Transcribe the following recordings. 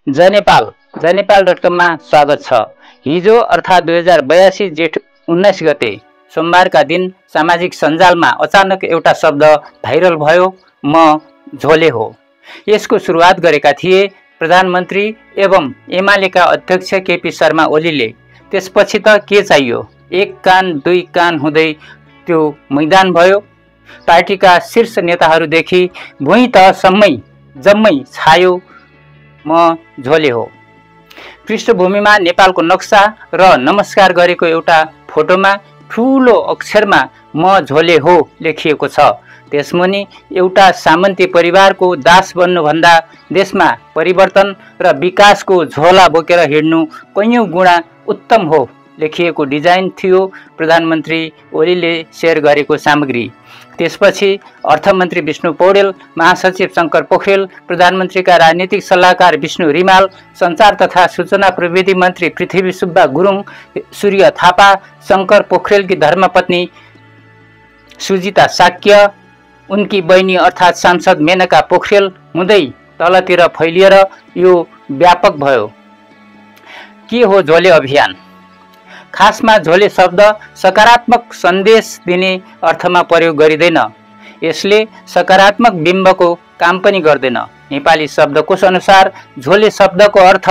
जनेपाल.com मा स्वागत छ। हिजो अर्थात् 2082 जेठ 19 गते सोमबारका दिन सामाजिक सञ्जालमा अचानक एउटा शब्द भाइरल भयो, म झोले हो। यसको सुरुवात गरेका थिए प्रधानमन्त्री एवं एमालेका अध्यक्ष केपी शर्मा ओलीले। त्यसपछि त के चाहियो, एक कान दुई कान हुँदै त्यो मैदान भयो। पार्टीका शीर्ष नेताहरूदेखि भुइँ तहसम्मै जम्मै छायो, म झोले हो। पृष्ठभूमिमा नेपालको नक्सा र नमस्कार गरेको एउटा फोटोमा ठुलो अक्षरमा म झोले हो लेखिएको छ। त्यसमुनि एउटा सामन्ती परिवारको दास बन्नुभन्दा देशमा परिवर्तन र विकासको झोला बोकेर हिँड्नु कैयौं गुणा उत्तम हो लेखिएको डिजाइन थियो प्रधानमन्त्री ओलीले सेयर गरेको सामग्री। त्यसपछि अर्थमन्त्री विष्णु पौडेल, महासचिव शङ्कर पोखरेल, प्रधानमन्त्रीका राजनीतिक सल्लाहकार विष्णु रिमाल, सञ्चार तथा सूचना प्रविधि मन्त्री पृथ्वी सुब्बा गुरुङ, सूर्य थापा, शङ्कर पोखरेलकी धर्मपत्नी सुजिता साक्य, उनकी बहिनी अर्थात् सांसद मेनका पोखरेल हुँदै तलतिर फैलिएर यो व्यापक भयो। के हो झोले अभियान? खासमा झोले शब्द सकारात्मक सन्देश दिने अर्थमा प्रयोग गरिँदैन। यसले सकारात्मक बिम्बको काम पनि गर्दैन। नेपाली शब्दकोश अनुसार झोले शब्दको अर्थ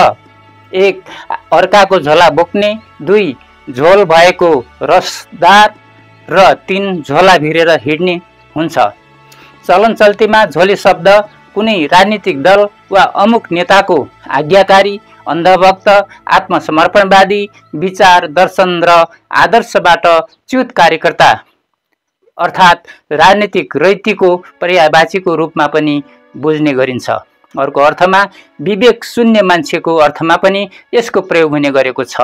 1 अर्काको झोला बोक्ने, 2 झोल भएको रसदार र 3 झोला भिरेर हिँड्ने हुन्छ। चलनचल्तीमा झोले शब्द कुनै राजनीतिक दल वा अमुक नेताको आज्ञाकारी, अन्धभक्त, आत्मसमर्पणवादी, विचार, दर्शन र आदर्शबाट च्युत कार्यकर्ता अर्थात् राजनीतिक रैतीको पर्यायवाचीको रूपमा पनि बुझ्ने गरिन्छ। अर्को अर्थमा विवेक शून्य मान्छेको अर्थमा पनि यसको प्रयोग हुने गरेको छ।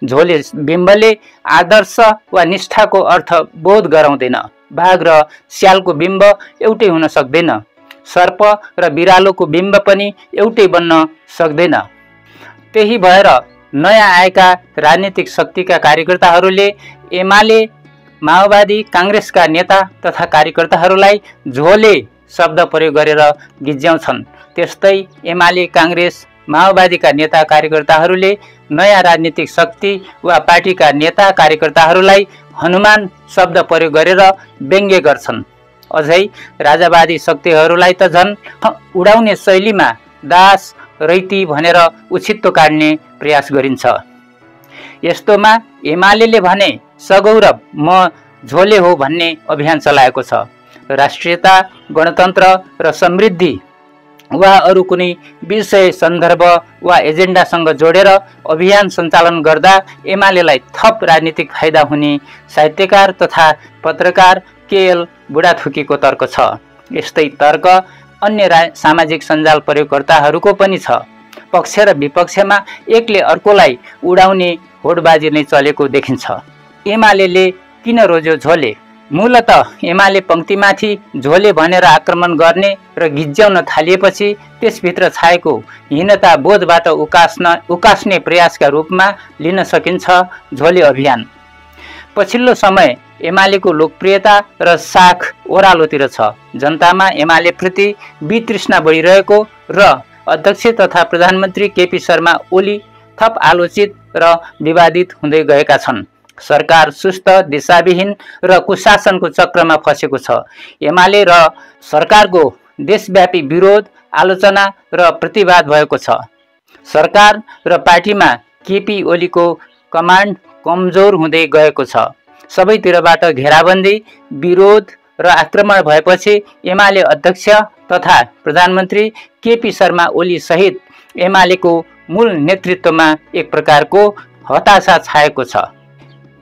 झोले बिम्बले आदर्श वा निष्ठाको अर्थ बोध गराउँदैन। बाघ र स्यालको बिम्ब एउटै हुन सक्दैन। सर्प र बिरालोको बिम्ब पनि एउटै बन्न सक्दैन। त्यही भएर नयाँ आएका राजनीतिक शक्तिका कार्यकर्ताहरूले एमाले, माओवादी, काङ्ग्रेसका नेता तथा कार्यकर्ताहरूलाई झोले शब्द प्रयोग गरेर गिज्याउँछन्। त्यस्तै एमाले, काङ्ग्रेस, माओवादीका नेता कार्यकर्ताहरूले नयाँ राजनीतिक शक्ति वा पार्टीका नेता कार्यकर्ताहरूलाई हनुमान शब्द प्रयोग गरेर व्यङ्ग्य गर्छन्। अझै राजावादी शक्तिहरूलाई त झन् उडाउने शैलीमा दास, रैती भनेर उछित्तो काट्ने प्रयास गरिन्छ। यस्तोमा एमालेले भने सगौरव म झोले हो भन्ने अभियान चलाएको छ। राष्ट्रियता, गणतन्त्र र समृद्धि वा अरू कुनै विषय, सन्दर्भ वा एजेन्डासँग जोडेर अभियान सञ्चालन गर्दा एमालेलाई थप राजनीतिक फाइदा हुने साहित्यकार तथा पत्रकार केएल बुढाथोकीको तर्क छ। यस्तै तर्क अन्य सामाजिक सञ्जाल प्रयोगकर्ताहरूको पनि छ। पक्ष र विपक्षमा एकले अर्कोलाई उडाउने होडबाजी नै चलेको देखिन्छ। एमालेले किन रोज्यो झोले? मूलतः एमाले पंक्तिमाथि झोले भनेर आक्रमण गर्ने र गिज्याउन थालिएपछि त्यसभित्र छाएको हीनता बोधबाट उकास्ने प्रयासका रूपमा लिन सकिन्छ झोले अभियान। पछिल्लो समय एमालेको लोकप्रियता र साख ओह्रालोतिर छ। जनतामा एमाले प्रति वितृष्णा बढिरहेको र अध्यक्ष तथा प्रधानमन्त्री केपी शर्मा ओली थप आलोचित र विवादित हुँदै गएका छन्। सरकार सुस्त, दिशाविहीन र कुशासनको चक्रमा फसेको छ। एमाले र सरकारको देशव्यापी विरोध, आलोचना र प्रतिवाद भएको छ। सरकार र पार्टीमा केपी ओलीको कमान्ड कमजोर हुँदै गएको छ। सबैतिरबाट घेराबन्दी, विरोध र आक्रमण भएपछि एमाले अध्यक्ष तथा प्रधानमन्त्री केपी शर्मा ओली सहित एमालेको मूल नेतृत्वमा एक प्रकारको हताशा छाएको छ।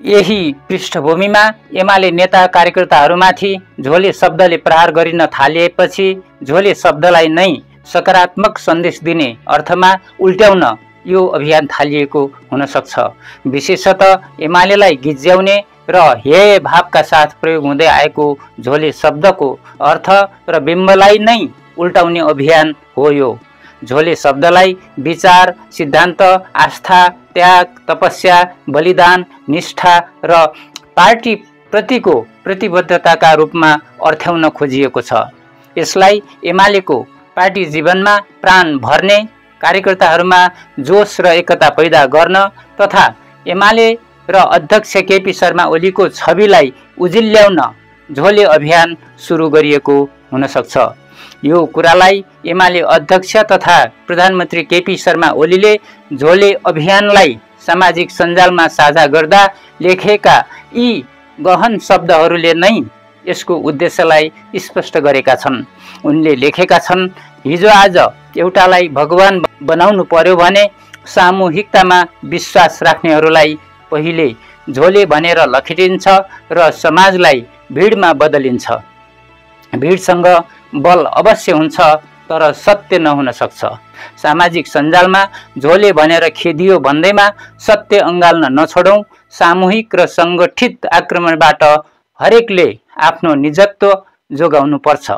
यही पृष्ठभूमिमा एमाले नेता कार्यकर्ताहरूमाथि झोले शब्दले प्रहार गरिन थालिएपछि झोले शब्दलाई नै सकारात्मक सन्देश दिने अर्थमा उल्ट्याउन यो अभियान थालिएको हुन सक्छ। विशेषतः एमालेलाई गिज्याउने र हेय भावका साथ प्रयोग हुँदै आएको झोले शब्दको अर्थ र बिम्बलाई नै उल्टाउने अभियान हो यो। झोले शब्दलाई विचार, सिद्धान्त, आस्था, त्याग, तपस्या, बलिदान, निष्ठा र पार्टी प्रतिको प्रतिबद्धताका रूपमा अर्थ्याउन खोजिएको छ। यसलाई एमालेको पार्टी जीवनमा प्राण भर्ने, कार्यकर्ताहरूमा जोश र एकता पैदा गर्न तथा एमाले र अध्यक्ष केपी शर्मा ओलीको छविलाई उजिल्याउन झोले अभियान सुरु गरिएको हुन सक्छ। यो कुरालाई एमाले अध्यक्ष तथा प्रधानमन्त्री केपी शर्मा ओलीले झोले अभियानलाई सामाजिक सञ्जालमा साझा गर्दा लेखेका यी गहन शब्दहरूले नै यसको उद्देश्यलाई स्पष्ट गरेका छन्। उनले लेखेका छन्, हिजो आज एउटालाई भगवान बनाउनु पर्यो भने सामूहिकतामा विश्वास राख्नेहरूलाई पहिले झोले भनेर लखेटिन्छ र समाजलाई भिडमा बदलिन्छ। भिडसँग बल अवश्य हुन्छ तर सत्य नहुन सक्छ। सामाजिक सञ्जालमा झोले भनेर खेदियो भन्दैमा सत्य अँगाल्न नछोडौँ। सामूहिक र सङ्गठित आक्रमणबाट हरेकले आफ्नो निजत्व जोगाउनु पर्छ।